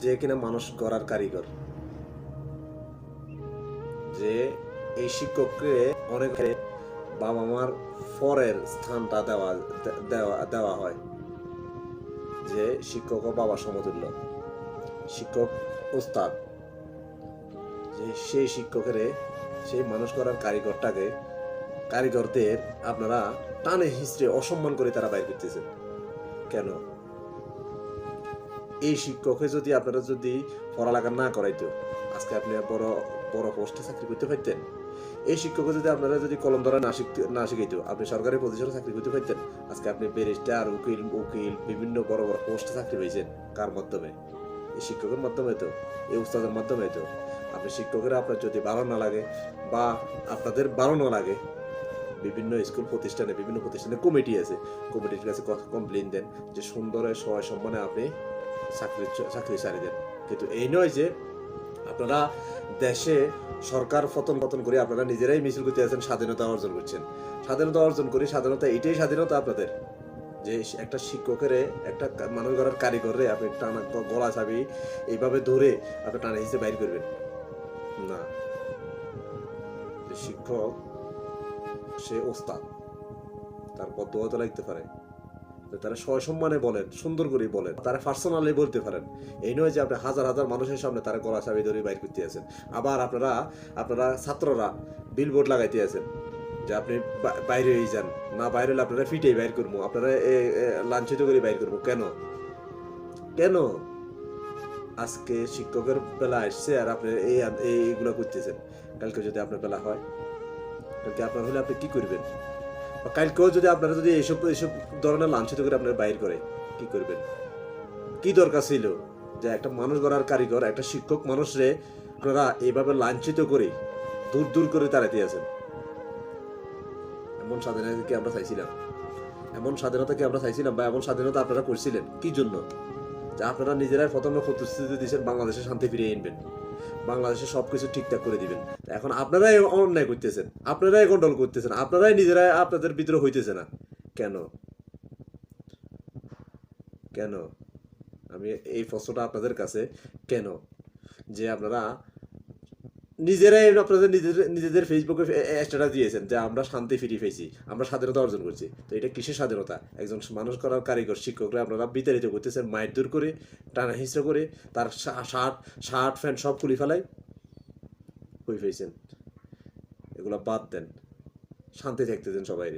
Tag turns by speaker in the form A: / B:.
A: যে কিনা মানুষ গড়ার কারিগর, যে এই শিক্ষককে অনেক বাবা মার পরের স্থানটা দেওয়া হয়, যে শিক্ষক ও বাবা সমতুল্য, শিক্ষক ওস্তাদ, যে সেই শিক্ষকের সেই মানুষ করার কারিগরদের আপনারা টানে হিস্ট্রি অসম্মান করে তারা বাইর করতেছেন কেন? এই শিক্ষকে যদি আপনারা যদি পড়ালেখা না করাইতো, আজকে আপনি বড় বড় পোস্টে চাকরি করতে পারতেন? এই শিক্ষককে যদি আপনারা যদি কলম ধরা না শিখাইতো, আপনি সরকারি পজিশনে চাকরি করতে পারতেন? আজকে আপনি ব্যারিস্টার, উকিল বিভিন্ন বড় বড় পোস্টে চাকরি পেয়েছেন কার মাধ্যমে? এই শিক্ষকের মাধ্যমে তো, এই উস্তাদের মাধ্যমে তো। আপনি শিক্ষকেরা আপনার যদি ভালো না লাগে বা আপনাদের ভালো না লাগে, বিভিন্ন স্কুল প্রতিষ্ঠানে বিভিন্ন প্রতিষ্ঠানে কমিটি আছে, কমিটির কাছে কমপ্লেন দেন যে সুন্দরে সহায় সম্মানে আপনি চাকরি ছাড়ি দেন। কিন্তু এই নয় যে আপনারা দেশে সরকার পতন করে আপনারা নিজেরাই মিছিল করতে আছেন, স্বাধীনতা অর্জন করছেন। স্বাধীনতা অর্জন করি, স্বাধীনতা এটাই স্বাধীনতা আপনাদের, যে একটা শিক্ষকের একটা মানুষ গড়ার কারিগরে আপনি টানা গলা চাবি এইভাবে ধরে আপনি টানা হিসেবে বাইর করবেন না। শিক্ষক সে ওস্তাদ, তার পদ্ধতি লাগতে পারে, তারা সসম্মানে বলেন, সুন্দর করে বলেন, তারা পার্সোনালি বলতে পারেন। এই নয় যে আপনি হাজার হাজার মানুষের সামনে তারা গলা চাবি ধরে বাইর করতে আছেন। আবার আপনারা ছাত্ররা বিলবোর্ড লাগাইতে আছেন যে আপনি বাইরে হয়ে যান, না বাইরে হলে আপনারা ফিটেই বাইর করবো, আপনারা লাঞ্ছিত করে বাইর করবো। কেন কেন আজকে শিক্ষকের বেলা আসছে আর আপনি এইগুলো করতেছেন? কালকে যদি আপনার বেলা হয়, কালকে আপনার হলে আপনি কি করবেন? কালকেও যদি আপনারা যদি এইসব ধরনের লাঞ্ছিত করে আপনার বাইর করে, কি করবেন? কি দরকার ছিল যে একটা মানুষ গড়ার কারিগর, একটা শিক্ষক মানুষরে আপনারা এইভাবে লাঞ্ছিত করে দূর দূর করে তাড়াতে আছেন? এমন স্বাধীনতা কি আমরা চাইছিলাম? এমন স্বাধীনতা কি আমরা চাইছিলাম? বা এমন স্বাধীনতা আপনারা করছিলেন কি জন্য? যে আপনারা নিজেরাই প্রথমে প্রতিশ্রুতি দিয়েছেন বাংলাদেশে শান্তি ফিরিয়ে আনবেন, বাংলাদেশে সবকিছু ঠিকঠাক করে দিবেন। এখন আপনারাই অন্যায় করতেছেন, আপনারাই গন্ডল করতেছেন, আপনারাই নিজেরাই আপনাদের বিদ্রোহ হইতেছে না কেন? কেন? আমি এই প্রশ্নটা আপনাদের কাছে, কেন যে আপনারা নিজেরাই আপনাদের নিজেদের ফেসবুকে স্ট্যাটাস দিয়েছেন যে আমরা শান্তি ফিরিয়ে পেয়েছি, আমরা স্বাধীনতা অর্জন করছি। তো এটা কিসের স্বাধীনতা? একজন মানুষ করার কারিগর শিক্ষকরা আপনারা বিতাড়িত করতেছেন, মাইর দূর করে, টানা হিঁচড়ে করে, তার শার্ট প্যান্ট সব খুলে ফেলাই হয়ে পেয়েছেন। এগুলো বাদ দেন, শান্তি থাকতে দেন সবাই।